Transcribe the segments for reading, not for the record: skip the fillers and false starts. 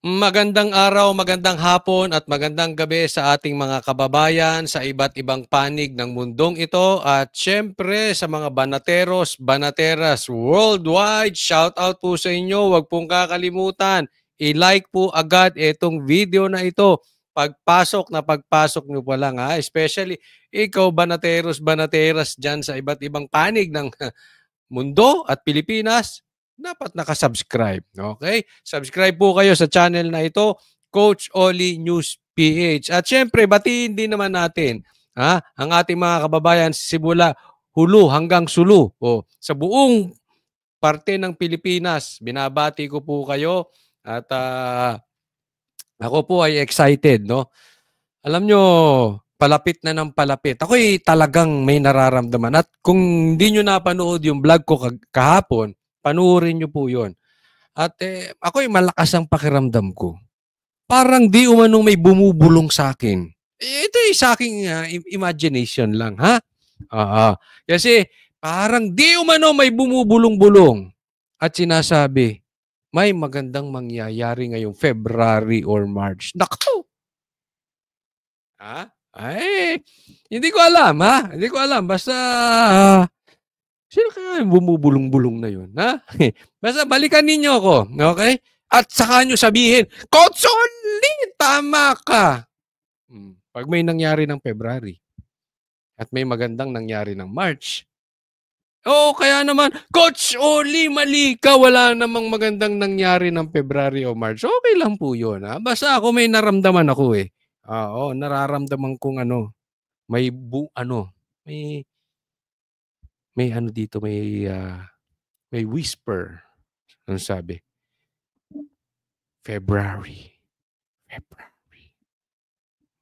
Magandang araw, magandang hapon at magandang gabi sa ating mga kababayan sa iba't ibang panig ng mundong ito at syempre sa mga banateros, banateras worldwide. Shout out po sa inyo. Huwag pong kakalimutan, i-like po agad itong video na ito. Pagpasok nyo pa lang ha. Especially ikaw banateros, banateras dyan sa iba't ibang panig ng mundo at Pilipinas, dapat nakasubscribe. Okay? Subscribe po kayo sa channel na ito, Coach Oli News PH. At syempre, batiin din naman natin ang ating mga kababayan simula Hulu hanggang Sulu. Sa buong parte ng Pilipinas, binabati ko po kayo at ako po ay excited. No? Alam nyo, palapit na ng palapit. Ako'y talagang may nararamdaman. At kung hindi nyo napanood yung vlog ko kahapon, panuorin nyo po yun. At ako'y malakas ang pakiramdam ko. Parang di umanong may bumubulong sa akin. Ito ay sa aking imagination lang, ha? Kasi parang di umano may bumubulong-bulong. At sinasabi, may magandang mangyayari ngayong February or March. Naku! Ay, hindi ko alam, ha? Hindi ko alam. Basta, sino kaya yung bumubulong-bulong na yun, ha? Basta balikan ninyo ako, okay? At saka nyo sabihin, Coach Oli, tama ka. Pag may nangyari ng February at may magandang nangyari ng March, kaya naman, Coach Oli, mali ka. Wala namang magandang nangyari ng February o March. Okay lang po yun, ha? Basta ako may naramdaman ako, eh. Nararamdaman kong may ano dito, may whisper. Ano sabi? February,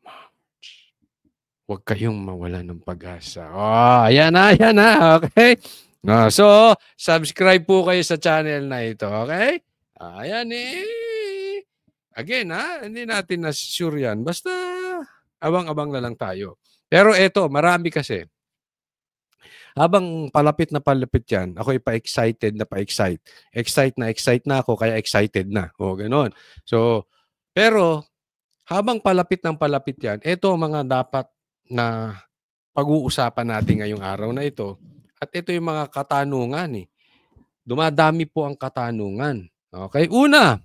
March. Huwag kayong mawala ng pag-asa. Ayan na. Okay? So, subscribe po kayo sa channel na ito. Okay? Ayan eh. Again, hindi natin na-sure yan. Basta, abang-abang na lang tayo. Pero eto, marami kasi. Habang palapit na palapit yan, ako'y pa-excited na pa-excite. Excite na ako, kaya excited na. Ganon. So, pero, habang palapit ng palapit yan, ito ang mga dapat na pag-uusapan natin ngayong araw na ito. At ito yung mga katanungan. Dumadami po ang katanungan. Okay? Una,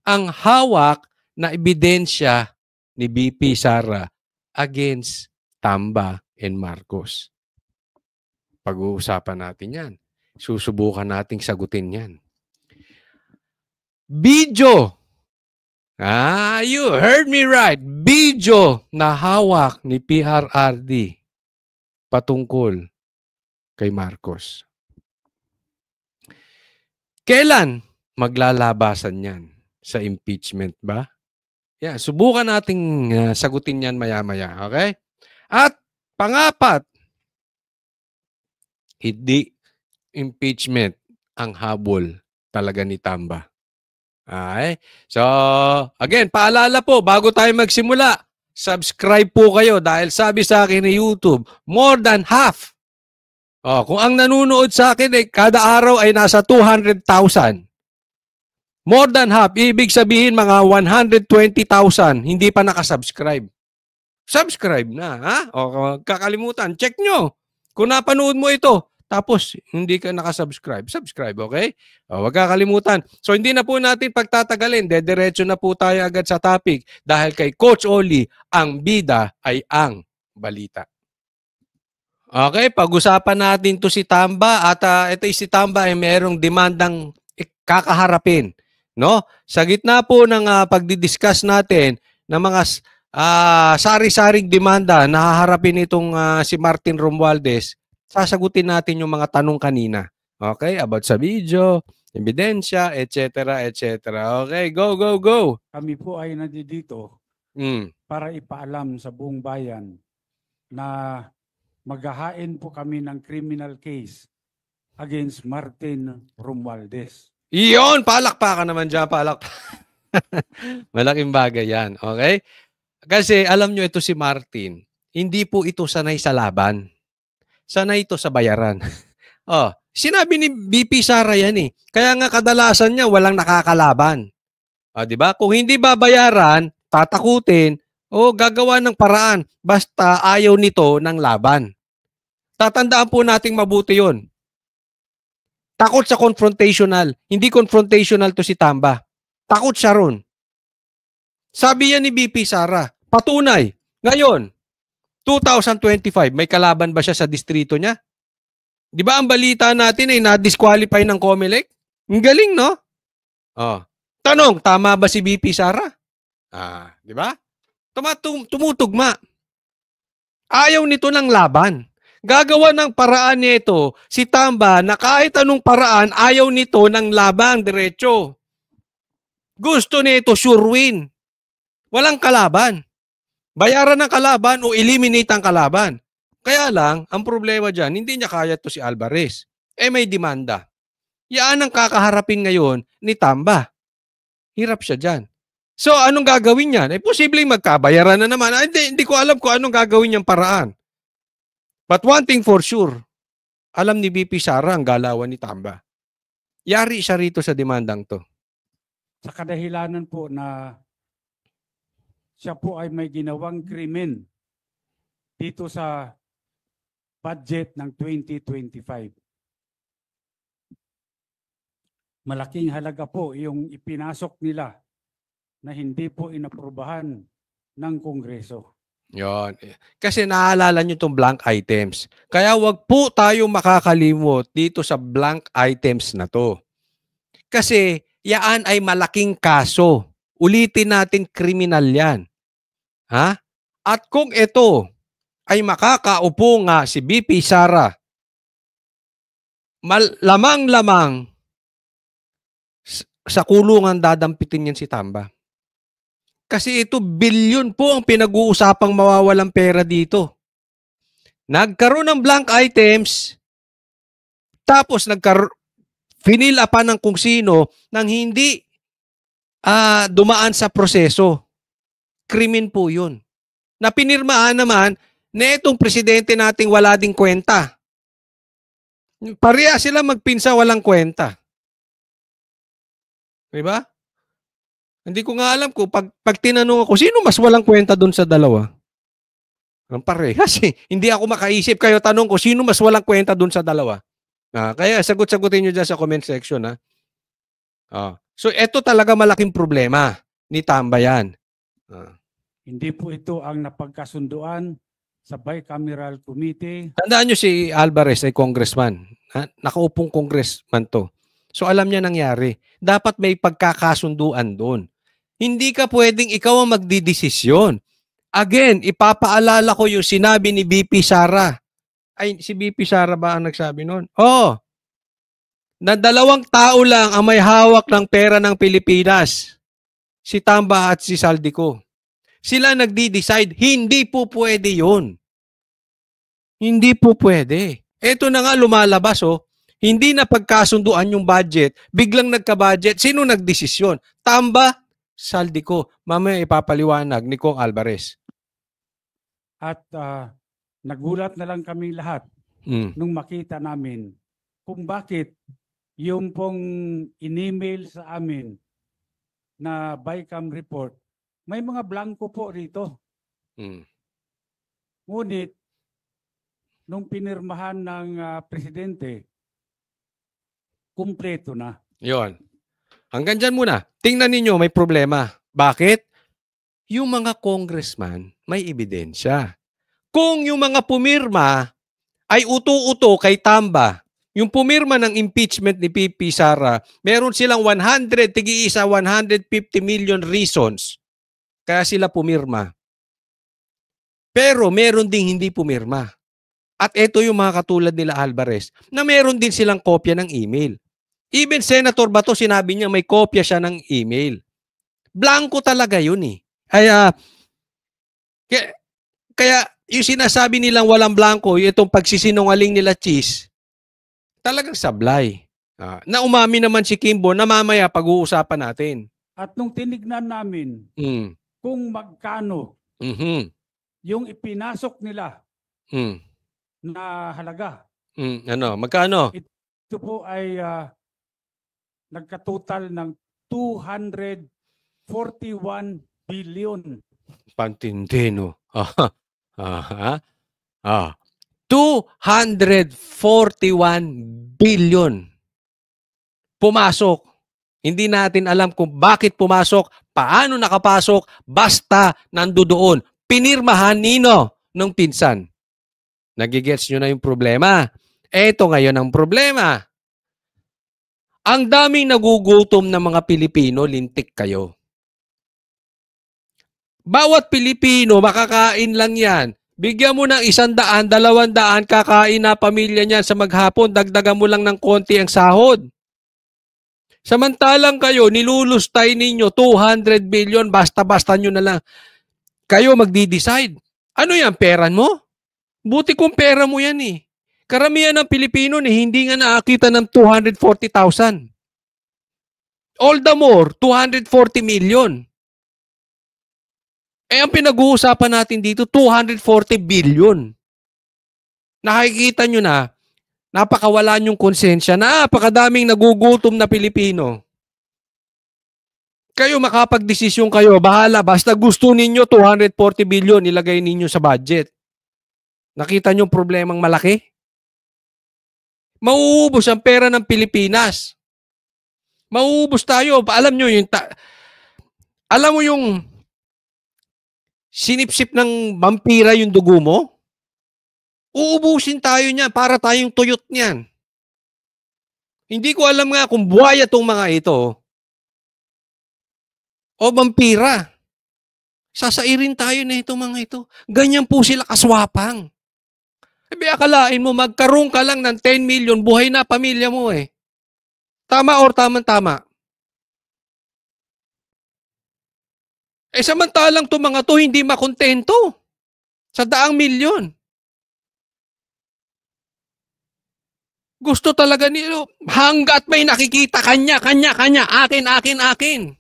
ang hawak na ebidensya ni BP Sara against Tamba and Marcos. Pag-uusapan natin yan. Susubukan nating sagutin yan. Video. You heard me right. Video na hawak ni PRRD patungkol kay Marcos. Kailan maglalabasan yan? Sa impeachment ba? Yeah, subukan nating sagutin yan maya-maya. Okay? At pangapat, hindi impeachment ang habol talaga ni Tamba. Okay? So, again, paalala po, bago tayo magsimula, subscribe po kayo dahil sabi sa akin ni YouTube, more than half. Kung ang nanonood sa akin kada araw ay nasa 200,000. More than half, ibig sabihin mga 120,000 hindi pa nakasubscribe. Subscribe na, ha? Kakalimutan, check nyo. Kung napanood mo ito, tapos hindi ka nakasubscribe, subscribe, okay? Huwag kakalimutan. So hindi na po natin pagtatagalin, dediretso na po tayo agad sa topic dahil kay Coach Oli, ang bida ay ang balita. Okay, pag-usapan natin to si Tamba at ito si Tamba ay merong demandang kakaharapin. No? Sa gitna po ng pagdidiscuss natin ng mga sari-saring demanda na haharapin itong si Martin Romualdez, sasagutin natin yung mga tanong kanina. Okay? About sa video, ebidensya, etc. Okay? Go! Kami po ay nandito para ipaalam sa buong bayan na maghahain po kami ng criminal case against Martin Romualdez. Iyon! Palakpakan naman dyan, Malaking bagay yan. Okay? Kasi alam nyo ito si Martin, hindi po ito sanay sa laban. Sanay ito sa bayaran. Sinabi ni BP Sara yan eh. Kaya nga kadalasan niya walang nakakalaban. 'Di ba? Kung hindi babayaran, tatakutin, o gagawa ng paraan basta ayaw nito ng laban. Tatandaan po nating mabuti 'yon. Takot sa confrontational. Hindi confrontational to si Tamba. Takot siya ron. Sabi yan ni BP Sara, patunay. Ngayon, 2025, may kalaban ba siya sa distrito niya? Di ba ang balita natin ay na-disqualify ng COMELEC? Ang galing, no? Tanong, tama ba si BP Sara? Di ba? Tumutugma. Ayaw nito ng laban. Gagawa ng paraan nito si Tamba na kahit anong paraan ayaw nito ng laban diretso. Gusto nito sure win. Walang kalaban. Bayaran ng kalaban o eliminate ang kalaban. Kaya lang, ang problema dyan, hindi niya kaya to si Alvarez. May demanda. Yan ang kakaharapin ngayon ni Tamba. Hirap siya dyan. So, anong gagawin niyan? Posibleng magkabayaran na naman. Hindi ko alam kung anong gagawin niyang paraan. But one thing for sure, alam ni BP Sara ang galawan ni Tamba. Yari siya rito sa demandang to. Sa kadahilanan po na siya po ay may ginawang krimen dito sa budget ng 2025. Malaking halaga po yung ipinasok nila na hindi po inaprubahan ng Kongreso. Yon. Kasi naalala nyo itong blank items. Kaya wag po tayo makakalimot dito sa blank items na to. Kasi yan ay malaking kaso. Ulitin natin, kriminal yan. Ha? At kung ito ay makakaupo nga si BP Sara, lamang-lamang sa kulungan dadampitin yan si Tamba. Kasi ito, bilyon po ang pinag-uusapang mawawalang pera dito. Nagkaroon ng blank items, tapos finil pa ng kung sino nang hindi dumaan sa proseso. Krimen po yun. Na pinirmahan naman na itong presidente nating wala ding kwenta. Pareha sila magpinsa walang kwenta. Diba? Hindi ko nga alam kung pag tinanong ako, sino mas walang kwenta doon sa dalawa? Ang parehas eh. Hindi ako makaisip. Kayo tanong ko, sino mas walang kwenta doon sa dalawa? Kaya sagot-sagutin nyo dyan sa comment section. So, ito talaga malaking problema ni Tamba yan. Hindi po ito ang napagkasunduan sa bicameral committee. Tandaan nyo si Alvarez ay congressman. Nakaupong congressman to. So, alam niya nangyari. Dapat may pagkakasunduan doon. Hindi ka pwedeng ikaw ang magdidesisyon. Again, ipapaalala ko yung sinabi ni BP Sara. Ay, si BP Sara ba ang nagsabi noon? Na 2 tao lang ang may hawak ng pera ng Pilipinas. Si Tamba at si Saldico. Sila nagdi-decide. Hindi po pwede yun. Hindi po pwede. Ito na nga lumalabas Hindi na pagkasunduan yung budget. Biglang nagka-budget. Sino nagdesisyon? Tamba, Saldico. Mamaya ipapaliwanag ni Kong Alvarez. At nagulat na lang kami lahat nung makita namin kung bakit yung pong in-email sa amin na BICAM report, may mga blanco po rito. Ngunit, nung pinirmahan ng presidente, kumpleto na. Yon. Hanggang dyan muna. Tingnan ninyo, may problema. Bakit? Yung mga congressman, may ebidensya. Kung yung mga pumirma ay uto-uto kay Tamba, yung pumirma ng impeachment ni BP Sara, meron silang 150 million reasons kaya sila pumirma. Pero meron ding hindi pumirma. At ito yung mga katulad nila Alvarez na meron din silang kopya ng email. Even Senator Bato, sinabi niya may kopya siya ng email. Blanco talaga yun eh. Kaya yung sinasabi nilang walang blanco, itong pagsisinungaling nila Cheese, talagang sablay. Na umami naman si Kimbo na mamaya pag-uusapan natin. At nung tinignan namin kung magkano yung ipinasok nila na halaga. Magkano? Ito po ay nagkatotal ng 200 241 billion. Pantindi, no? Ah. 241 billion. Pumasok. Hindi natin alam kung bakit pumasok, paano nakapasok, basta nandoon. Pinirmahan nino ng pinsan. Nagigets nyo na yung problema. Eto ngayon ang problema. Ang daming nagugutom ng mga Pilipino, lintik kayo. Bawat Pilipino, makakain lang yan. Bigyan mo ng 100, 200, kakain na pamilya niyan sa maghapon, dagdagan mo lang ng konti ang sahod. Samantalang kayo, nilulustay ninyo 200 billion, basta-basta nyo na lang. Kayo magdi-decide. Ano yan, pera mo? Buti kung pera mo yan eh. Karamihan ng Pilipino hindi nga nakakita ng 240,000. All the more, 240 million. Eh ang pinag-uusapan natin dito, 240 billion. Nakikita nyo na, napakawala nyong konsensya, napakadaming nagugutom na Pilipino. Kayo makapag-desisyon kayo, bahala, basta gusto ninyo 240 billion ilagay ninyo sa budget. Nakita nyo problemang malaki? Mauubos ang pera ng Pilipinas. Mauubos tayo. Alam nyo yung alam mo yung sinipsip ng vampira yung dugo mo? Uubusin tayo niyan para tayong tuyot niyan. Hindi ko alam nga kung buhaya tong mga ito o vampira. Sasairin tayo na itong mga ito. Ganyan po sila kaswapang. Sabi, akalain mo, magkaroon ka lang ng 10 million, buhay na pamilya mo eh. Tama or tama-tama? Eh samantalang itong mga to hindi makontento sa daang milyon. Gusto talaga nilo, hanggat may nakikita kanya, akin.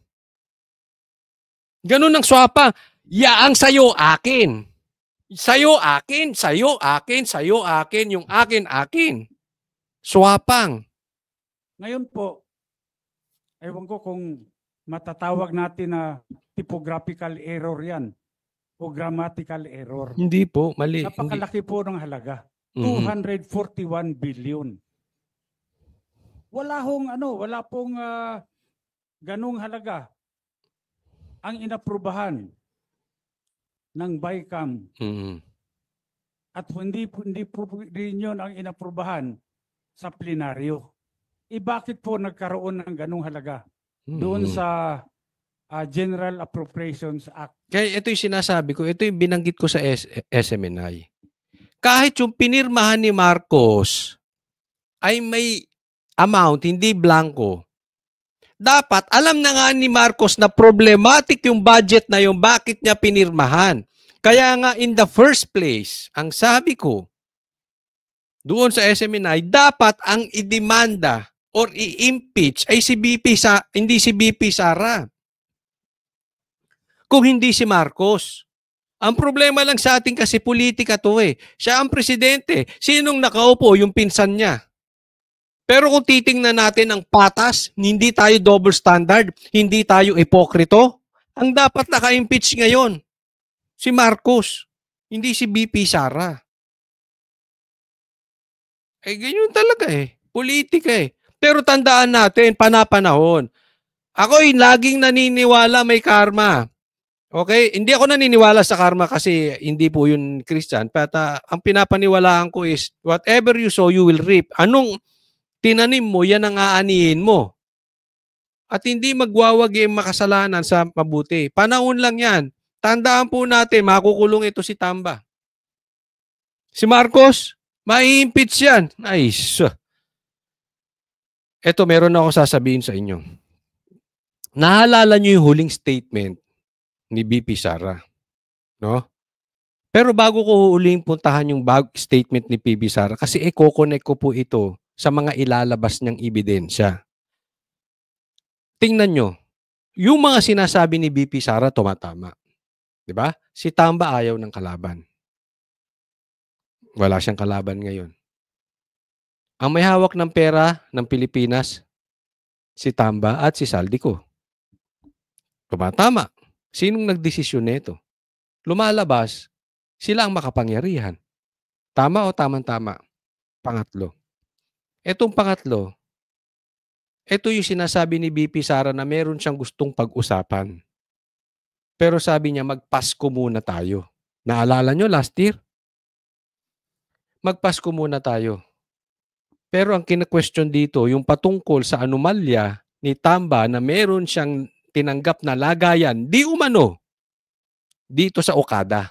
Ganun ang swapa. Yaang sayo, akin. Sayo, akin. Yung akin. Swapang. Ngayon po, ewan ko kung matatawag natin na typographical error yan o grammatical error. Hindi po, mali. Napakalaki po ng halaga. 241 billion. Wala pong ganung halaga ang inaprubahan ng BICAM. At hindi po rin yun ang inaprubahan sa plenaryo. Bakit po nagkaroon ng ganung halaga doon sa General Appropriations Act? Kaya ito yung sinasabi ko, ito yung binanggit ko sa SMNI. Kahit yung pinirmahan ni Marcos ay may amount, hindi blanco. Dapat, alam na nga ni Marcos na problematic yung budget na yung bakit niya pinirmahan. Kaya nga in the first place, ang sabi ko, doon sa SMNI, dapat ang idemanda or i-impeach ay hindi si BP Sara. Kung hindi si Marcos. Ang problema lang sa atin kasi politika to eh. Siya ang presidente. Sinong nakaupo? Yung pinsan niya. Pero kung titingnan natin ang patas, hindi tayo double standard, hindi tayo ipokrito, ang dapat naka-impeach ngayon, si Marcos, hindi si BP Sara. Eh, ganyan talaga eh. Politika eh. Pero tandaan natin, panapanahon. Ako'y laging naniniwala may karma. Okay? Hindi ako naniniwala sa karma kasi hindi po yun Christian. But ang pinapaniwalaan ko is, whatever you sow, you will reap. Anong tinanim mo, yan ang aanihin mo. At hindi magwawagi ang makasalanan sa mabuti. Panahon lang yan. Tandaan po natin, makukulong ito si Tamba. Si Marcos, mai-impeach yan. Nice. Ito, meron ako sasabihin sa inyo. Naalala nyo yung huling statement ni BP Sara. No? Pero bago ko huling puntahan yung statement ni PB Sara, kasi i-connect ko po ito sa mga ilalabas niyang ebidensya. Tingnan nyo, yung mga sinasabi ni BP Sara tumatama. Diba? Si Tamba ayaw ng kalaban. Wala siyang kalaban ngayon. Ang may hawak ng pera ng Pilipinas, si Tamba at si Saldico. Tumatama. Sinong nagdesisyon nito? Lumalabas, sila ang makapangyarihan. Tama o tamang-tama? Pangatlo. Etong pangatlo, ito yung sinasabi ni BP Sara na meron siyang gustong pag-usapan. Pero sabi niya, magpasko muna tayo. Naalala nyo last year? Magpasko muna tayo. Pero ang kina-question dito, yung patungkol sa anomalya ni Tamba na meron siyang tinanggap na lagayan, di umano, dito sa Okada.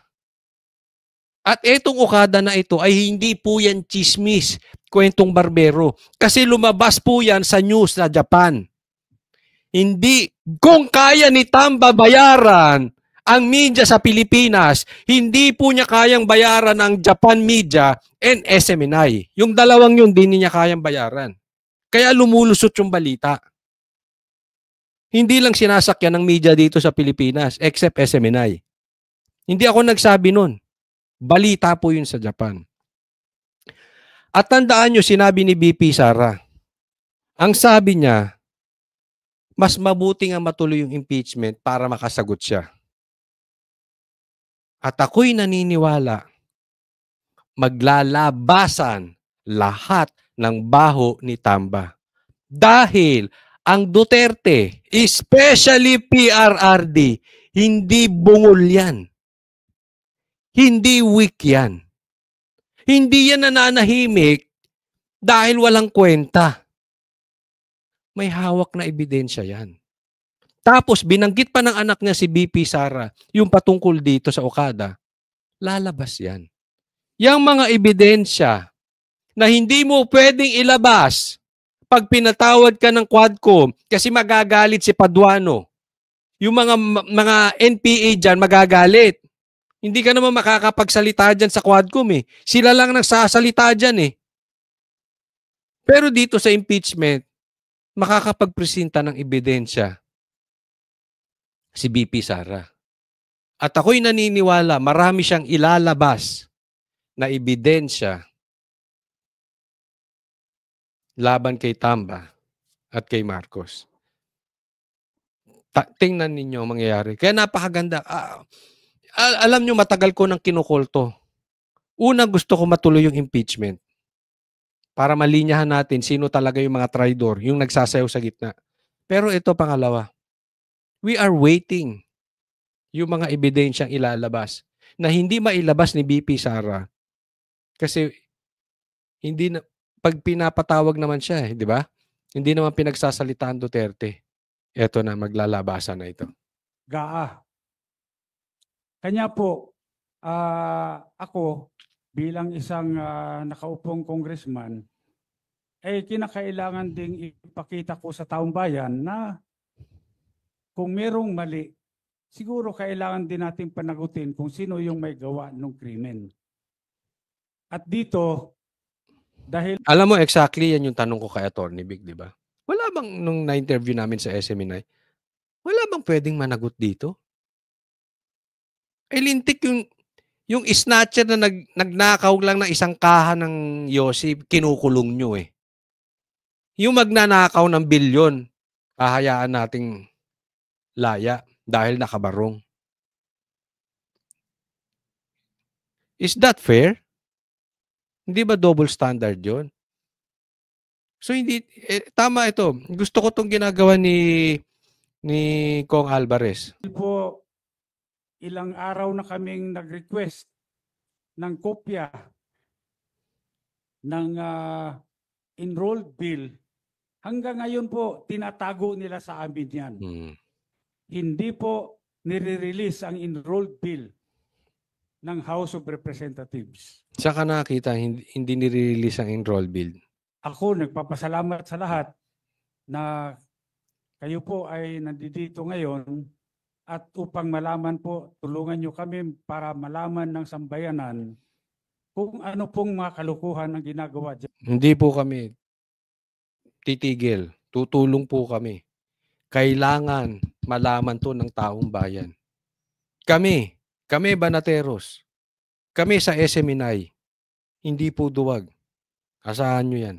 At etong Okada na ito ay hindi po yan chismis, kwentong barbero. Kasi lumabas po yan sa news na Japan. Hindi, kung kaya ni Tamba bayaran ang media sa Pilipinas, hindi po niya kayang bayaran ang Japan media and SMNI. Yung dalawang yun, hindi niya kayang bayaran. Kaya lumulusot yung balita. Hindi lang sinasakyan ng media dito sa Pilipinas, except SMNI. Hindi ako nagsabi nun. Balita po yun sa Japan. At tandaan nyo, sinabi ni BP Sara, ang sabi niya, mas mabuti nga matuloy yung impeachment para makasagot siya. At ako'y naniniwala, maglalabasan lahat ng baho ni Tamba. Dahil ang Duterte, especially PRRD, hindi bungol yan. Hindi weak yan. Hindi yan nananahimik dahil walang kwenta. May hawak na ebidensya yan. Tapos binanggit pa ng anak niya si BP Sara yung patungkol dito sa Okada. Lalabas yan. Yang mga ebidensya na hindi mo pwedeng ilabas pag pinatawad ka ng Quadcom kasi magagalit si Paduano. Yung mga NPA dyan magagalit. Hindi ka naman makakapagsalita dyan sa Quadcom eh. Sila lang nagsasalita dyan eh. Pero dito sa impeachment, makakapagpresenta ng ebidensya si BP Sara. At ako'y naniniwala, marami siyang ilalabas na ebidensya laban kay Tamba at kay Marcos. Tingnan ninyo ang mangyayari. Kaya napakaganda. Alam nyo, matagal ko nang kinukulto. Una, gusto ko matuloy yung impeachment para malinyahan natin sino talaga yung mga traidor, yung nagsasayaw sa gitna. Pero ito, pangalawa, we are waiting yung mga ebidensyang ilalabas na hindi mailabas ni BP Sara kasi hindi na, pag pinapatawag naman siya, di ba? Hindi naman pinagsasalitaan Duterte. Ito na, maglalabasan na ito. Kanya po, ako bilang isang nakaupong congressman, kinakailangan ding ipakita ko sa taong bayan na kung merong mali, siguro kailangan din natin panagutin kung sino yung may gawa ng krimen. At dito, dahil... Alam mo, exactly yan yung tanong ko kay Atty. Vic, di ba? Wala bang, nung na-interview namin sa SMNI, wala bang pwedeng managot dito? Lintik yung snatcher na nagnakaw lang ng isang kaha ng Yossi, kinukulong nyo eh. Yung magnanakaw ng bilyon, hahayaan nating laya dahil nakabarong. Is that fair? Hindi ba double standard yon? So hindi, tama ito. Gusto ko itong ginagawa ni Kong Alvarez. Po, ilang araw na kaming nag-request ng kopya ng enrolled bill. Hanggang ngayon po, tinatago nila sa amin yan. Hindi po nire-release ang enrolled bill ng House of Representatives. Saka nakita, hindi nire-release ang enrolled bill. Ako, nagpapasalamat sa lahat na kayo po ay nandito ngayon at upang malaman po, tulungan nyo kami para malaman ng sambayanan kung ano pong mga kalukuhan ang ginagawa dyan. Hindi po kami titigil. Tutulong po kami. Kailangan malaman to ng taong bayan. Kami Banateros, kami sa SMNI, hindi po duwag. Asahan nyo yan.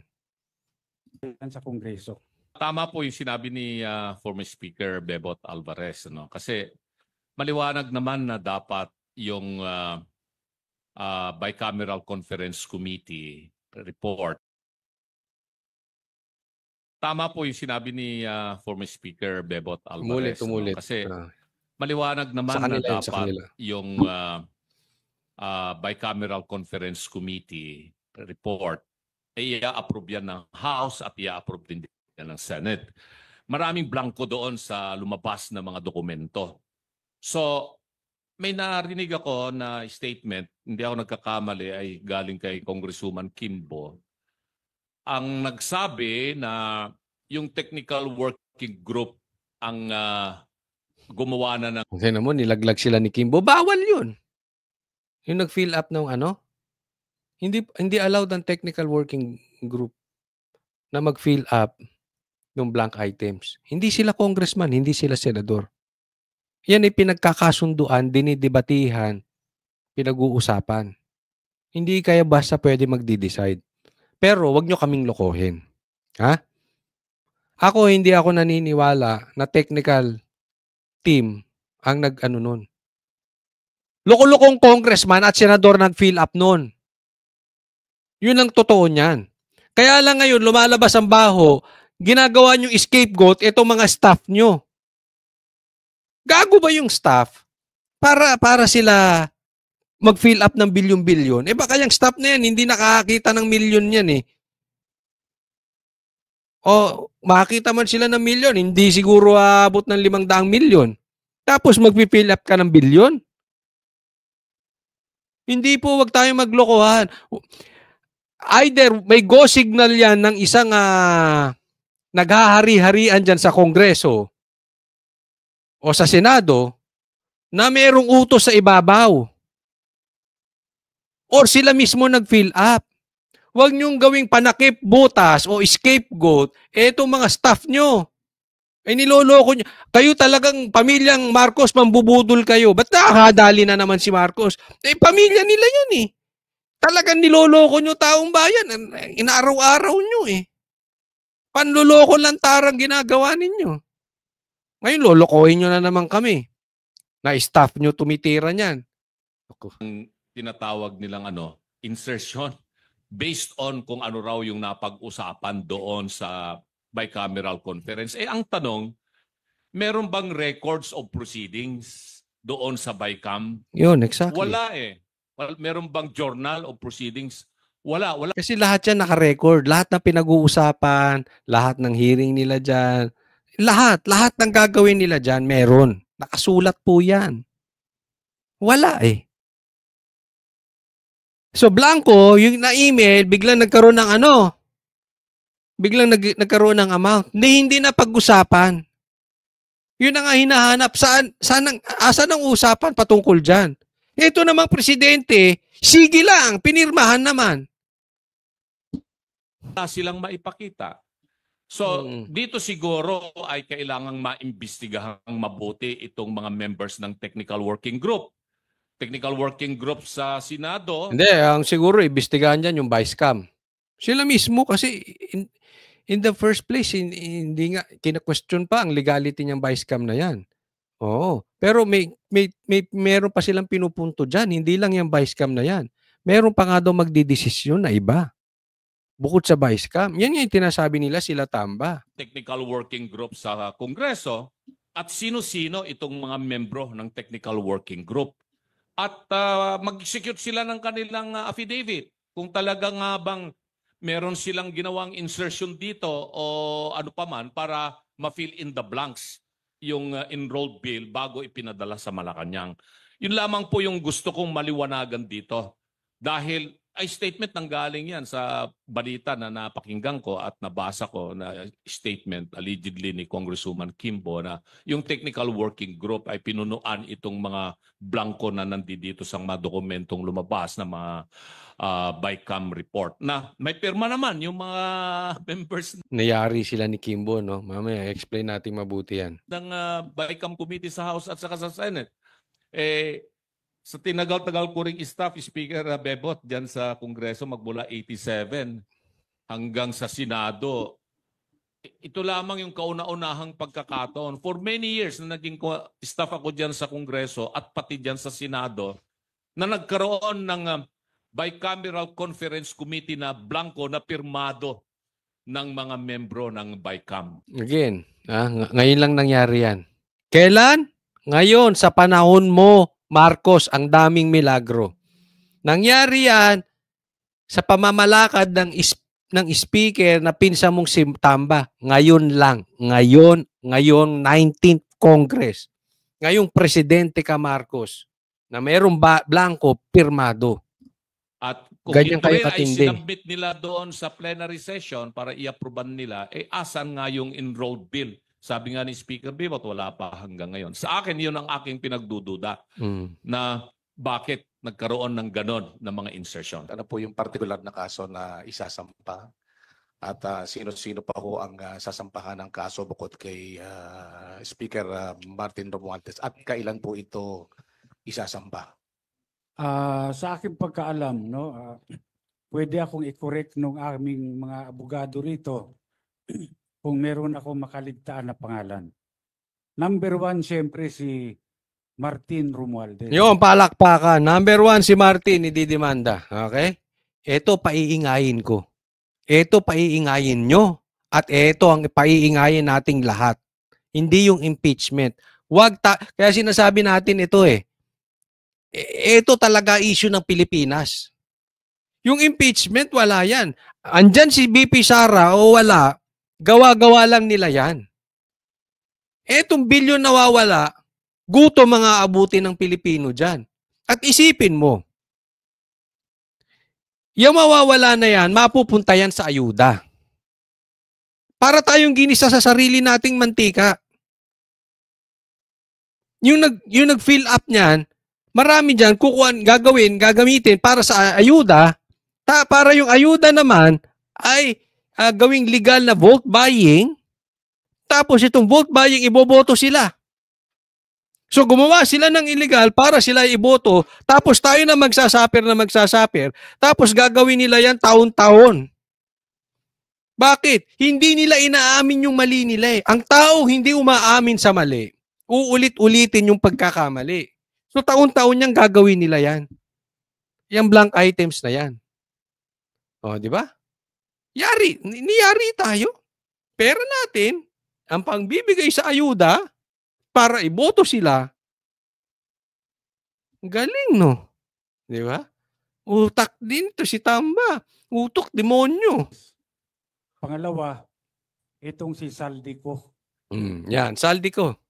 Sa Kongreso. Tama po yung sinabi ni former Speaker Bebot Alvarez, no? Kasi maliwanag naman na dapat yung Bicameral Conference Committee report. Tama po yung sinabi ni former Speaker Bebot Alvarez, Tumulit. no? Kasi maliwanag naman na dapat yung Bicameral Conference Committee report ay i-approve yan ng House at i-approve din yan ng Senate. Maraming blanco doon sa lumabas na mga dokumento. So, may narinig ako na statement, hindi ako nagkakamali, ay galing kay Congresswoman Kimbo. Ang nagsabi na yung technical working group ang gumawa na ng... Kasi naman, nilaglag sila ni Kimbo. Bawal yun. Yung nag-fill up ng ano, hindi allowed ang technical working group na mag-fill up ng blank items. Hindi sila congressman, hindi sila senador. Yan ay pinagkakasunduan, dinidebatihan, pinag-uusapan. Hindi kaya basta pwede magdi-decide. Pero wag nyo kaming lokohin. Ha? Hindi ako naniniwala na technical team ang nag-ano nun. Loko-lokong congressman at senador nag-fill up nun. Yun ang totoo niyan. Kaya lang ngayon, lumalabas ang baho, ginagawa nyo scapegoat itong mga staff nyo. Gago ba yung staff? Para sila mag-fill up ng bilyon-bilyon. Baka yung staff na yan, hindi nakakita ng milyon yan eh. O makakita man sila ng milyon, hindi siguro aabot ng 500 milyon. Tapos mag-fill up ka ng bilyon? Hindi po, wag tayong maglokohan. Either may go signal yan ng isang naghahari-harian dyan sa Kongreso o sa Senado na mayroong utos sa ibabaw. Or sila mismo nag-fill up. Huwag niyong gawing panakip, butas o scapegoat etong mga staff nyo. Niloloko nyo. Kayo talagang pamilyang Marcos, mambubudol kayo. Ba't nakakadali na naman si Marcos? Pamilya nila yan eh. Talagang niloloko nyo taong bayan. Inaaraw-araw nyo eh. Panloloko lang tarang ginagawa ninyo. Ngayon, lolokohin nyo na naman kami. Na staff nyo tumitira niyan. Tinatawag nilang insertion based on kung ano raw yung napag-usapan doon sa bicameral conference. Ang tanong, meron bang records of proceedings doon sa BICAM? Yun, exactly. Wala eh. Meron bang journal of proceedings? Wala. Kasi lahat yan naka-record. Lahat na pinag-uusapan, lahat ng hearing nila dyan, lahat ng gagawin nila dyan, meron. Nakasulat po yan. Wala eh. So, blanco, yung na-email, biglang nagkaroon ng nagkaroon ng amount. Hindi na pag-usapan. Yun ang hinahanap. Asan ang usapan patungkol dyan? Ito namang presidente, sige lang, pinirmahan naman. Silang maipakita. So, dito siguro ay kailangang maimbestigahang mabuti itong mga members ng technical working group. Technical working group sa Senado. Hindi, ang siguro imbestigahan dyan yung Vice-Cam. Sila mismo kasi in the first place, hindi nga, kina-question pa ang legality niyang Vice-Cam na yan. Oo. Pero meron pa silang pinupunto dyan. Hindi lang yung Vice-Cam na yan. Meron pa nga daw magdidesisyon na iba. Bukod sa Vice-Cam. Yan yung tinasabi nila sila tamba. Technical working group sa Kongreso at sino-sino itong mga membro ng technical working group. At mag-execute sila ng kanilang affidavit. Kung talagang bang meron silang ginawang insertion dito o ano pa man para ma-fill in the blanks yung enrolled bill bago ipinadala sa Malacanang. Yun lamang po yung gusto kong maliwanagan dito. Dahil ay statement nang galing yan sa balita na napakinggan ko at nabasa ko na statement allegedly ni Congresswoman Kimbo na yung technical working group ay pinunuan itong mga blanco na nandito sa mga dokumentong lumabas na mga BICAM report na may pirma naman yung mga members. Nayari sila ni Kimbo, no? Mamaya, explain natin mabuti yan. Ng BICAM committee sa House at saka sa Senate. Sa tinagal-tagal ko ring staff, Speaker Bebot, dyan sa Kongreso magmula 87 hanggang sa Senado, ito lamang yung kauna-unahang pagkakataon. For many years na naging staff ako dyan sa Kongreso at pati dyan sa Senado, na nagkaroon ng bicameral conference committee na blanco na pirmado ng mga membro ng BICAM. Again, ngayon lang nangyari yan. Kailan? Ngayon, sa panahon mo, Marcos, ang daming milagro. Nangyari yan sa pamamalakad ng speaker na pinsa mong si Tamba. Ngayon lang. Ngayon 19th Congress. Ngayong presidente ka, Marcos, na mayroong blanco, pirmado. At kung ito rin ay sinabit nila doon sa plenary session para i-approvean nila, asan nga yung enrolled bill? Sabi nga ni Speaker Bibot, wala pa hanggang ngayon. Sa akin, yun ang aking pinagdududa na bakit nagkaroon ng ganon na mga insertion. Ano po yung particular na kaso na isasampa? At sino-sino pa ho ang sasampahan ng kaso bukod kay Speaker Martin Romualdez? At kailan po ito isasampa? Sa aking pagkaalam, no, pwede akong i-correct ng aming mga abogado rito kung meron ako makaligtaan na pangalan. Number 1, siyempre si Martin Romualdez. Yung palakpakan. Number 1 si Martin, ididimanda. Okay? Ito paiingayin ko. Ito paiingayin nyo. At ito ang paiingayin nating lahat. Hindi yung impeachment. Kaya sinasabi natin ito ito talaga issue ng Pilipinas. Yung impeachment, wala yan. Andyan si BP Sara o wala, gawa-gawa lang nila yan. Etong bilyon nawawala, gutom mga abuti ng Pilipino dyan. At isipin mo, yung mawawala na yan, mapupunta yan sa ayuda. Para tayong ginisa sa sarili nating mantika. Yung nag-fill up niyan, marami dyan gagamitin para sa ayuda, para yung ayuda naman ay gawing legal na vote buying, tapos itong vote buying iboboto sila. So gumawa sila ng illegal para sila iboto, tapos tayo na magsasaper, tapos gagawin nila yan taon-taon. Bakit? Hindi nila inaamin yung mali nila. Ang tao hindi umaamin sa mali. Uulit-ulitin yung pagkakamali. So taon-taon niyang gagawin nila yan. Yung blank items na yan. O, di ba? Niyari tayo. Pera natin, ang pangbibigay sa ayuda para iboto sila. Galing, no? Di ba? Utak din to si Tamba. Utok, demonyo. Pangalawa, itong si Saldico. Yan, Saldico.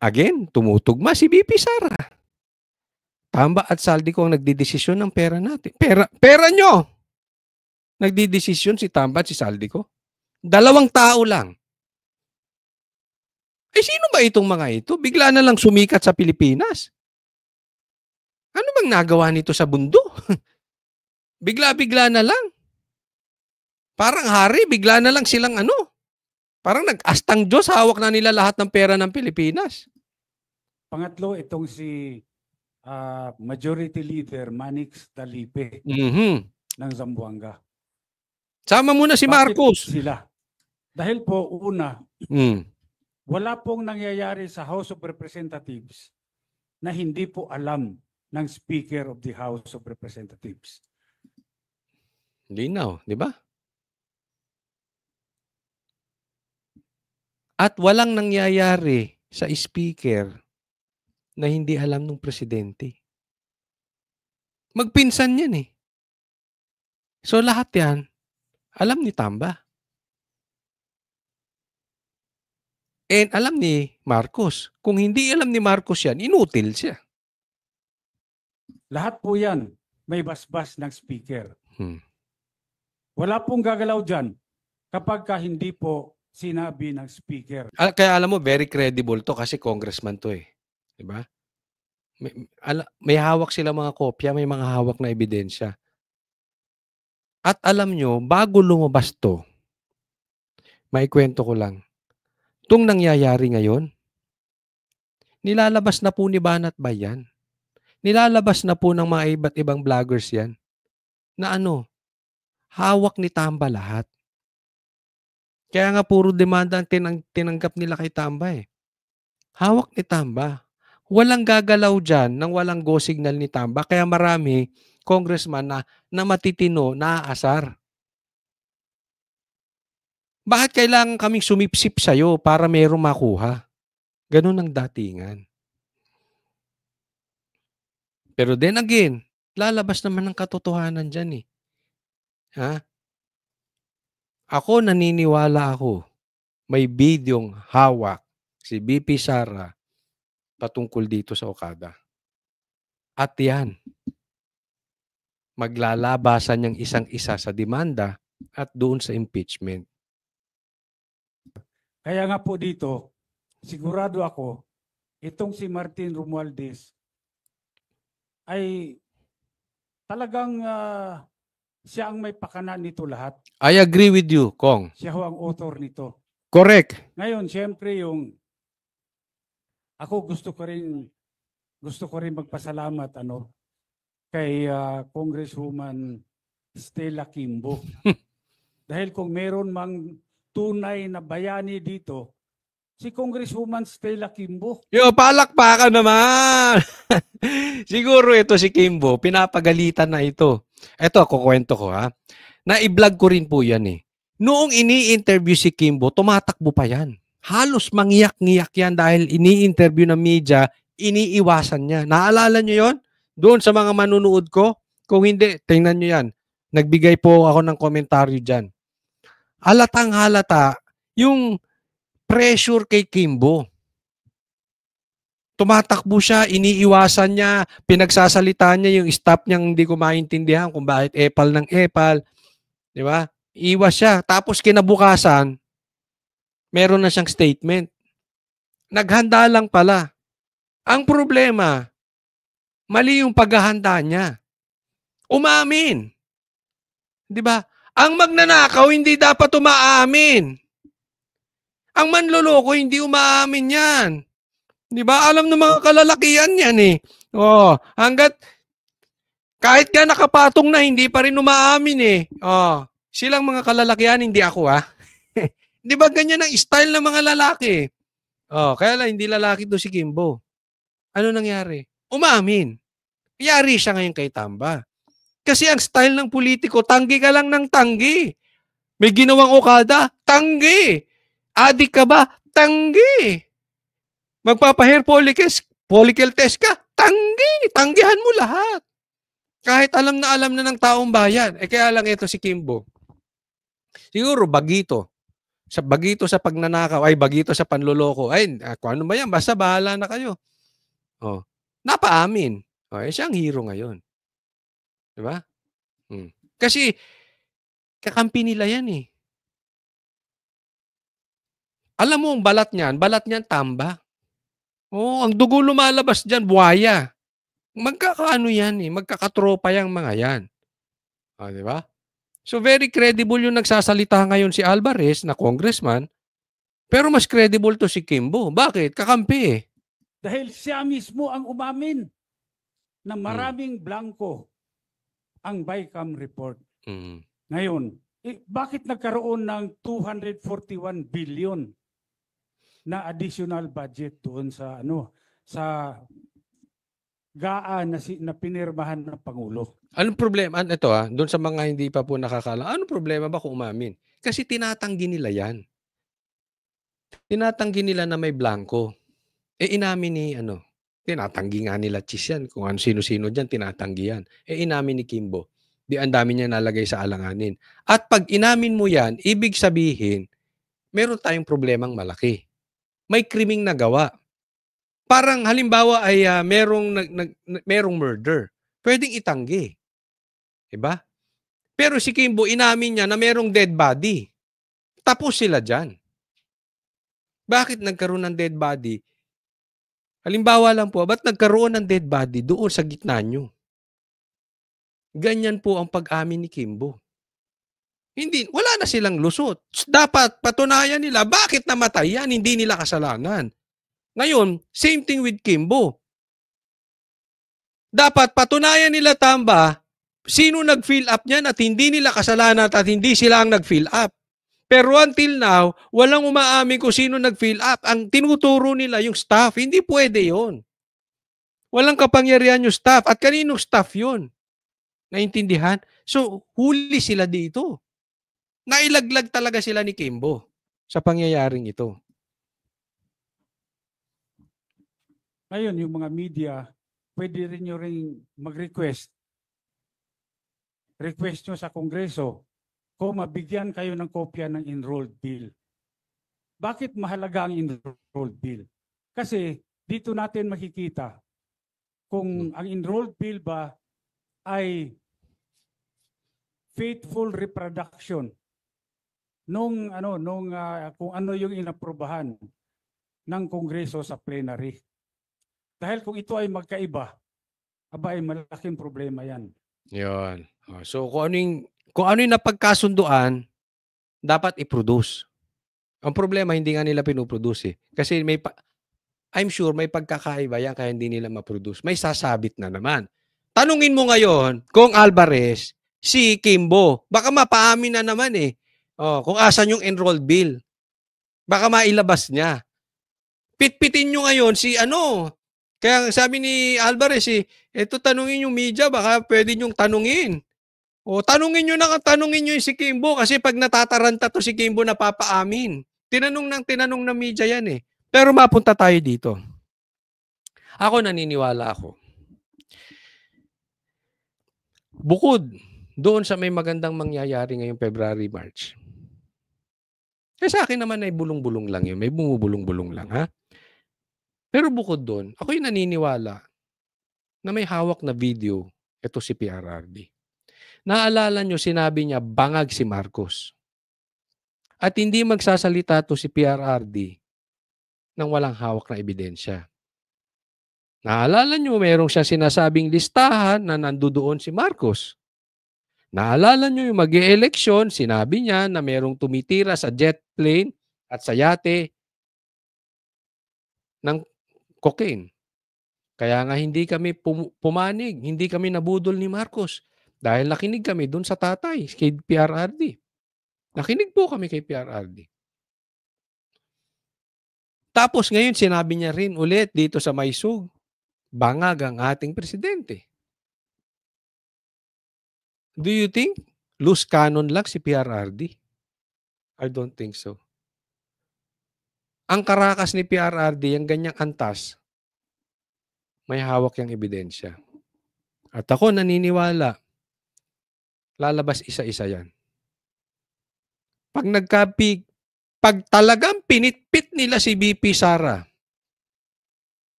Again, tumutugma si BP Sara. Tamba at Saldico ang nagdidesisyon ng pera natin. Pera nyo! Nagdidesisyon si Tamba at si Saldico. 2 tao lang. Sino ba itong mga ito? Bigla na lang sumikat sa Pilipinas. Ano bang nagawa nito sa mundo? Bigla-bigla na lang. Parang hari, bigla na lang silang parang nag-astang Diyos, hawak na nila lahat ng pera ng Pilipinas. Pangatlo, itong si Majority Leader Manix Dalipe ng Zamboanga. Sama muna si Marcos. Bakit sila? Dahil po, una, wala pong nangyayari sa House of Representatives na hindi po alam ng Speaker of the House of Representatives. Linaw, di ba? At walang nangyayari sa speaker na hindi alam ng presidente. Magpinsan yan So lahat yan, alam ni Tamba. And alam ni Marcos. Kung hindi alam ni Marcos yan, inutil siya. Lahat po yan may basbas ng speaker. Wala pong gagalaw dyan kapag hindi po sinabi ng speaker. Kaya alam mo, very credible to kasi congressman to Diba? May hawak sila mga kopya, may mga hawak na ebidensya. At alam nyo, bago lumabas to, maikwento ko lang, itong nangyayari ngayon, nilalabas na po ni Banat Bayan. Nilalabas na po ng mga iba't ibang vloggers yan. Na hawak ni Tamba lahat. Kaya nga puro demanda ang tinanggap nila kay Tamba eh. Hawak ni Tamba. Walang gagalaw dyan nang walang go signal ni Tamba. Kaya marami congressman na matitino, naaasar. Bakit kailangan kaming sumipsip sa'yo para merong makuha? Ganun ang datingan. Pero then again, lalabas naman ang katotohanan dyan eh. Ha? Ako naniniwala ako, may bidyong hawak si BP Sara patungkol dito sa Okada. At yan, maglalabasan niyang isang-isa sa demanda at doon sa impeachment. Kaya nga po dito, sigurado ako, itong si Martin Romualdez ay talagang siya ang may pakana nito lahat. I agree with you, Kong. Siya ho ang author nito. Correct. Ngayon, siyempre ako gusto ko rin magpasalamat kay Congresswoman Stella Kimbo. Dahil kung meron mang tunay na bayani dito, si Congresswoman Stella Kimbo. Palakpakan naman! Siguro ito si Kimbo, pinapagalitan na ito. Ito, kukwento ko ha. Na-i-vlog ko rin po yan eh. Noong ini-interview si Kimbo, tumatakbo pa yan. Halos mangiyak-ngiyak yan dahil ini-interview ng media, iniiwasan niya. Naalala niyo yon? Doon sa mga manunood ko? Kung hindi, tingnan niyo yan. Nagbigay po ako ng komentaryo dyan. Halatang halata yung pressure kay Kimbo. Tumatakbo siya, iniiwasan niya, pinagsasalita niya yung staff niyang hindi ko maintindihan kung bakit epal ng epal. Di ba? Iwas siya. Tapos kinabukasan, meron na siyang statement. Naghanda lang pala. Ang problema, mali yung paghahanda niya. Umamin. Di ba? Ang magnanakaw, hindi dapat umaamin. Ang manloloko, hindi umaamin yan. Di ba? Alam ng mga kalalakihan yan eh. Hanggat kahit ka nakapatong na, hindi pa rin umaamin eh. Silang mga kalalakihan, hindi ako ha. Di ba ganyan ang style ng mga lalaki? Kaya lang, hindi lalaki to si Kimbo. Ano nangyari? Umaamin. Yari siya ngayon kay Tamba. Kasi ang style ng politiko, tanggi ka lang ng tanggi. May ginawang Okada, tanggi. Adik ka ba? Tanggi. Magpapa-hair follicle test ka, tanggi. Tanggihan mo lahat. Kahit alam na ng taong bayan. Kaya lang ito si Kimbo. Siguro bagito sa pagnanakaw, bagito sa panloloko. Kung ano ba yan, basta bahala na kayo. Napaamin. Siya ang hero ngayon. Diba? Kasi, kakampi nila yan eh. Alam mo, ang balat niyan Tamba. Ang dugo lumalabas dyan, buhaya. Magkakaano yan eh, magkakatropa yung mga yan. Diba? So very credible yung nagsasalita ngayon si Alvarez na congressman, pero mas credible to si Kimbo. Bakit? Kakampi eh. Dahil siya mismo ang umamin na maraming blanco ang BICAM report. Ngayon, bakit nagkaroon ng 241 billion na additional budget doon sa sa GAA na pinirmahan ng Pangulo? Anong problema? Ito doon sa mga hindi pa po nakakala, anong problema ba kung umamin? Kasi tinatanggi nila yan. Tinatanggi nila na may blanco. Inamin ni tinatanggi nga nila Chis yan. Kung sino-sino dyan, tinatanggi yan. Inamin ni Kimbo. Ang dami niya nalagay sa alanganin. At pag inamin mo yan, ibig sabihin, meron tayong problemang malaki. May krimeng nagawa. Parang halimbawa ay merong murder. Pwedeng itanggi. Diba? Pero si Kimbo, inamin niya na merong dead body. Tapos sila dyan. Bakit nagkaroon ng dead body? Halimbawa lang po, ba't nagkaroon ng dead body doon sa gitna nyo? Ganyan po ang pag-amin ni Kimbo. Wala na silang lusot. Dapat patunayan nila bakit namatay yan, hindi nila kasalanan. Ngayon, same thing with Kimbo. Dapat patunayan nila Tamba, sino nag-fill up niyan at hindi nila kasalanan at hindi sila ang nag-fill up. Pero until now, walang umaamin kung sino nag-fill up. Ang tinuturo nila yung staff. Hindi pwede yon. Walang kapangyarihan yung staff. At kaninong staff yun? Naintindihan? So, huli sila dito. Nailaglag talaga sila ni Kimbo sa pangyayaring ito. Ngayon, yung mga media, pwede rin nyo rin mag-request. Request nyo sa Kongreso kung mabigyan kayo ng kopya ng enrolled bill. Bakit mahalaga ang enrolled bill? Kasi dito natin makikita kung ang enrolled bill ba ay faithful reproduction kung ano yung inaprubahan ng Kongreso sa plenary. Dahil kung ito ay magkaiba, ay malaking problema yan. Yun. So kung ano yung napagkasunduan, dapat i-produce. Ang problema, hindi nga nila pinuproduce eh. Kasi I'm sure may pagkakaiba yan kaya hindi nila ma-produce. May sasabit na naman. Tanungin mo ngayon kung Alvarez, si Kimbo, baka mapaamin na naman eh. Kung asan yung enrolled bill. Baka mailabas niya. Pitpitin nyo ngayon si kaya sabi ni Alvarez eto tanungin yung media, baka pwede nyong tanungin. Tanungin nyo yung si Kimbo kasi pag natataranta to si Kimbo napapaamin. Tinanong ng media yan eh. Pero mapunta tayo dito. Ako naniniwala ako. Bukod doon sa may magandang mangyayari ngayong February, March. Sa akin naman ay bulong-bulong lang yun. May bumubulong-bulong lang, ha? Pero bukod doon, ako'y naniniwala na may hawak na video, ito si PRRD. Naalala nyo, sinabi niya, bangag si Marcos. At hindi magsasalita to si PRRD nang walang hawak na ebidensya. Naalala nyo, mayroong siyang sinasabing listahan na nandoon si Marcos. Naalala nyo yung mag-e-eleksyon, sinabi niya na mayroong tumitira sa jet plane at sa yate ng cocaine. Kaya nga hindi kami pumanig, hindi kami nabudol ni Marcos dahil nakinig kami dun sa tatay, kay PRRD. Nakinig po kami kay PRRD. Tapos ngayon sinabi niya rin ulit dito sa Maysug, bangag ang ating presidente. Do you think loose cannon lang si PRRD? I don't think so. Ang karakas ni PRRD, yung ganyang antas, may hawak yung ebidensya. At ako naniniwala, lalabas isa-isa yan. Pag talagang pinitpit nila si BP Sara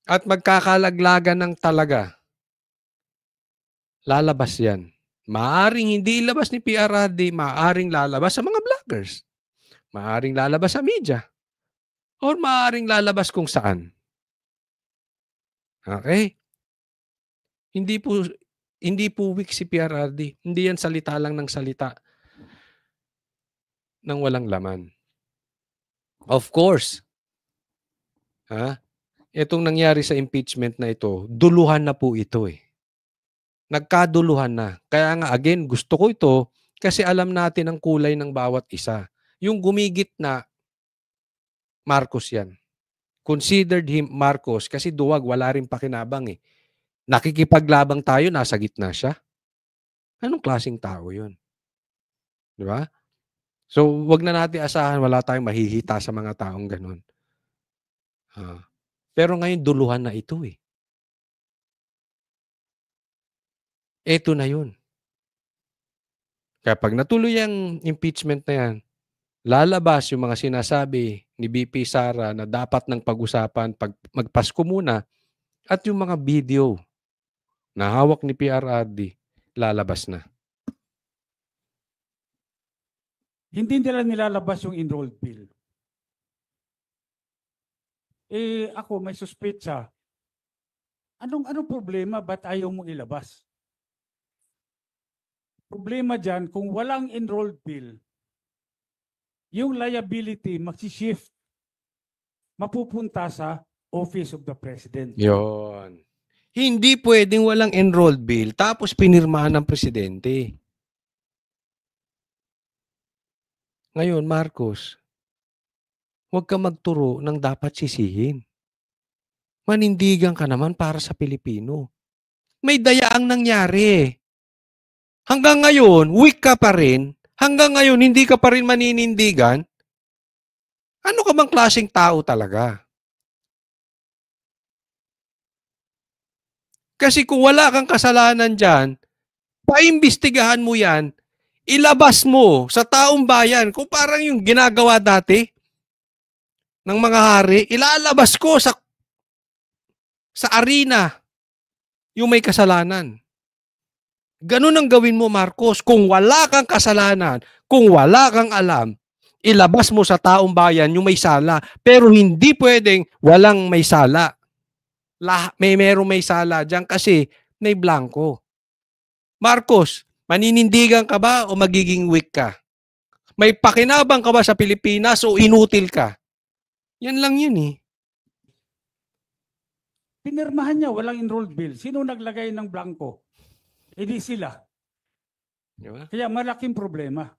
at magkakalaglagan ng talaga, lalabas yan. Maaring hindi ilabas ni PRRD, maaring lalabas sa mga vloggers. Maaring lalabas sa media. Or maaring lalabas kung saan. Okay? Hindi po weak si PRRD. Hindi yan salita lang ng salita ng walang laman. Of course. Itong nangyari sa impeachment na ito, duluhan na po ito eh. Nagkaduluhan na. Kaya nga again, gusto ko ito kasi alam natin ang kulay ng bawat isa. Yung gumigit na Marcos yan. Considered him Marcos kasi duwag, wala rin pakinabang eh. Nakikipaglabang tayo, nasa gitna siya. Anong klaseng tao yun? Di ba? So, wag na natin asahan, wala tayong mahihita sa mga taong ganun. Pero ngayon, duluhan na ito eh. Ito na yun. Kaya pag natuloy ang impeachment na yan, lalabas yung mga sinasabi ni BP Sara na dapat ng pag-usapan pag magpasko muna at yung mga video na hawak ni PRRD, lalabas na. Hindi nila nilalabas yung enrolled bill. Ako may suspetsa. Anong problema? Ba't ayaw mong ilabas? Problema dyan, kung walang enrolled bill, yung liability magsishift, mapupunta sa Office of the President. Yon. Hindi pwedeng walang enrolled bill tapos pinirmahan ng presidente. Ngayon, Marcos, huwag ka magturo ng dapat sisihin. Manindigan ka naman para sa Pilipino. May dayaang nangyari. Hanggang ngayon, weak ka pa rin. Hanggang ngayon, hindi ka pa rin maninindigan. Ano ka bang klaseng tao talaga? Kasi kung wala kang kasalanan dyan, paimbestigahan mo yan, ilabas mo sa taong bayan kung parang yung ginagawa dati ng mga hari, ilalabas ko sa arena yung may kasalanan. Ganun ang gawin mo, Marcos. Kung wala kang kasalanan, kung wala kang alam, ilabas mo sa taong bayan yung may sala. Pero hindi pwedeng walang may sala. Merong may sala dyan kasi may blanco. Marcos, maninindigan ka ba o magiging weak ka? May pakinabang ka ba sa Pilipinas o inutil ka? Yan lang yun eh. Pinirmahan niya, walang enrolled bill. Sino naglagay ng blanco? Hindi sila. Diba? Kaya malaking problema.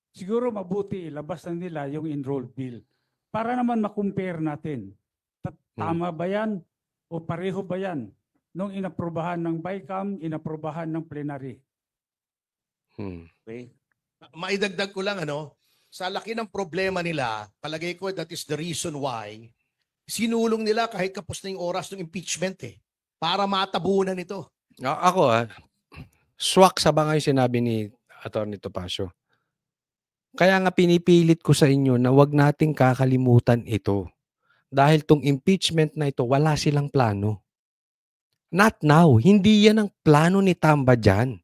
Siguro mabuti ilabas na nila yung enrolled bill para naman makumpare natin. Tama ba yan o pareho ba yan nung inaprobahan ng BICAM, inaprobahan ng plenary? Okay. Maidagdag ko lang sa laki ng problema nila, palagay ko that is the reason why sinulong nila kahit kapos na yung oras ng impeachment para matabunan ito. Ako swak sa bangay sinabi ni Atty. Topacio. Kaya nga pinipilit ko sa inyo na wag nating kakalimutan ito. Dahil tong impeachment na ito, wala silang plano. Not now. Hindi yan ang plano ni Tamba dyan.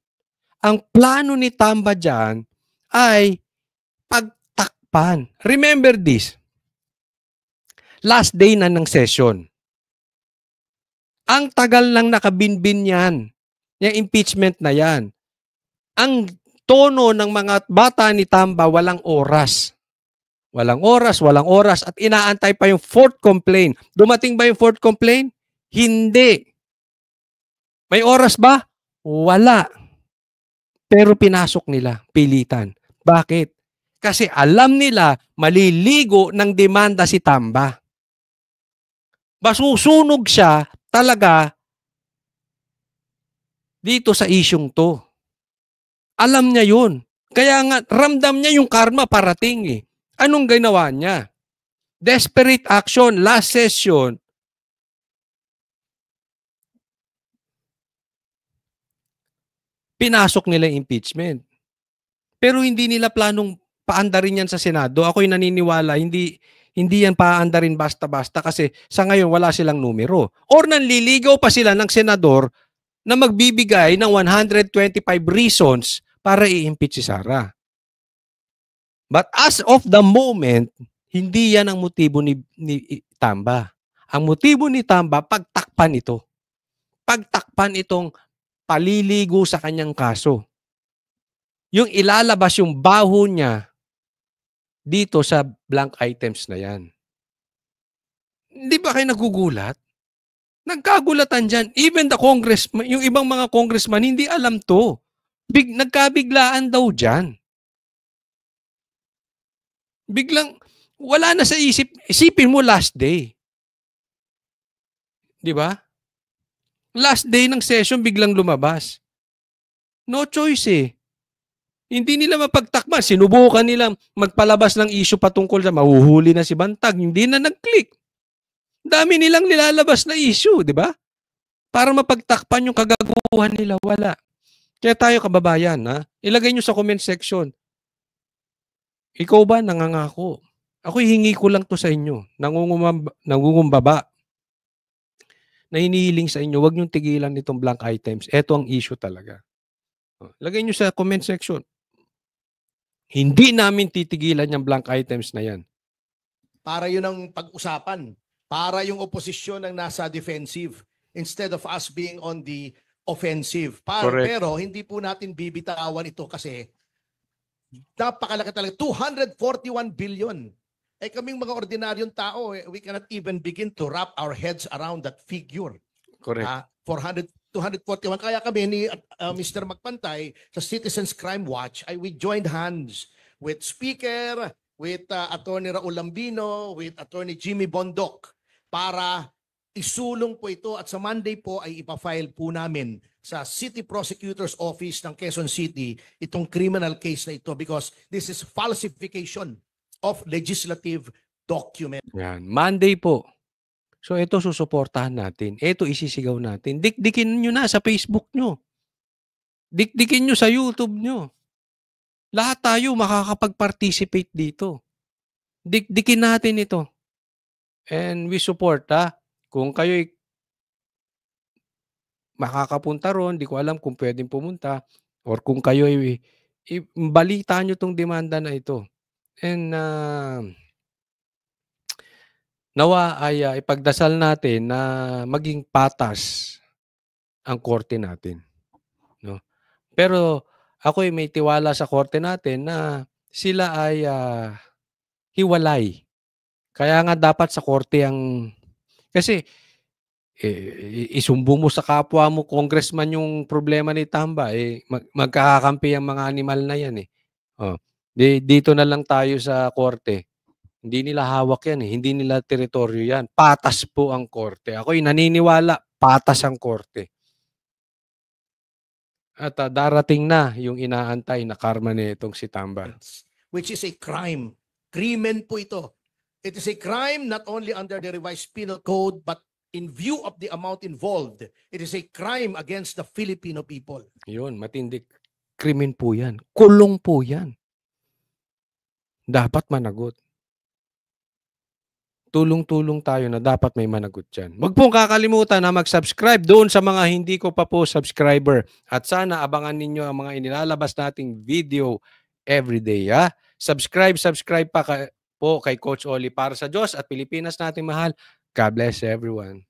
Ang plano ni Tamba dyan ay pagtakpan. Remember this. Last day na ng session. Ang tagal lang nakabinbin yan. Yung impeachment na yan. Ang tono ng mga bata ni Tamba, walang oras. Walang oras. At inaantay pa yung fourth complaint. Dumating ba yung fourth complaint? Hindi. May oras ba? Wala. Pero pinasok nila, pilitan. Bakit? Kasi alam nila, maliligo ng demanda si Tamba. Masusunog siya talaga dito sa isyung to. Alam niya yun. Kaya nga, ramdam niya yung karma parating eh. Anong ginawa niya? Desperate action, last session. Pinasok nila yung impeachment. Pero hindi nila planong paandarin yan sa Senado. Ako'y naniniwala, hindi yan paandarin basta-basta kasi sa ngayon wala silang numero. Or nanliligaw pa sila ng senador na magbibigay ng 125 reasons para i-impeach si Sara. But as of the moment, hindi yan ang motibo ni Tamba. Ang motibo ni Tamba, pagtakpan ito. Pagtakpan itong paliligo sa kanyang kaso. Yung ilalabas yung baho niya dito sa blank items na yan. Hindi ba kayo nagugulat? Nagkagulatan dyan. Even the congressman, yung ibang mga congressman, hindi alam to. Nagkabiglaan daw dyan. Biglang, wala na sa isip. Isipin mo last day. Di ba? Last day ng session, biglang lumabas. No choice eh. Hindi nila mapagtakpan. Sinubukan nilang magpalabas ng issue patungkol sa mahuhuli na si Bantag. Hindi na nag-click. Dami nilang nilalabas na issue, di ba? Para mapagtakpan yung kagaguhan nila. Wala. Kaya tayo kababayan, ilagay nyo sa comment section. Ikaw ba nangangako? Ako hingi ko lang to sa inyo. Nangungumbaba. Na hinihiling sa inyo, wag niyong tigilan nitong blank items. Ito ang issue talaga. Lagay nyo sa comment section. Hindi namin titigilan yung blank items na yan. Para yun ang pag-usapan. Para yung oposisyon ang nasa defensive instead of us being on the offensive. Pero hindi po natin bibitawan ito kasi napakalaki talaga. 241 billion. Kaming mga ordinaryong tao, we cannot even begin to wrap our heads around that figure. Correct. 241. Kaya kami ni Mr. Magpantay sa Citizens Crime Watch, we joined hands with Speaker, with Attorney Raul Lambino, with Attorney Jimmy Bondoc para isulong po ito at sa Monday po ay ipafile po namin sa City Prosecutor's Office ng Quezon City itong criminal case na ito because this is falsification of legislative document. Yan. Monday po. So ito susuportahan natin. Ito isisigaw natin. Dikdikin nyo na sa Facebook nyo. Dikdikin nyo sa YouTube nyo. Lahat tayo makakapag-participate dito. Dikdikin natin ito. And we support, Kung kayo'y makakapunta ron, di ko alam kung pwedeng pumunta, or kung kayo'y balita nyo tong demanda na ito. And nawa ay ipagdasal natin na maging patas ang korte natin. No? Pero ako'y may tiwala sa korte natin na sila ay hiwalay. Kaya nga dapat sa korte ang... Kasi isumbong mo sa kapwa mo, congressman, yung problema ni Tamba, magkakakampi ang mga animal na yan. Dito na lang tayo sa korte. Hindi nila hawak yan. Hindi nila teritoryo yan. Patas po ang korte. Ako'y naniniwala, patas ang korte. At darating na yung inaantay na karma nitong si Tamba. Which is a crime. Krimen po ito. It is a crime not only under the revised penal code but in view of the amount involved. It is a crime against the Filipino people. Yun, matindi. Krimen po yan. Kulong po yan. Dapat managot. Tulong-tulong tayo na dapat may managot dyan. Huwag pong kakalimutan na mag-subscribe doon sa mga hindi ko pa po subscriber. At sana abangan ninyo ang mga inilalabas nating video everyday. Subscribe pa po kay Coach Oli para sa Diyos at Pilipinas nating mahal. God bless everyone.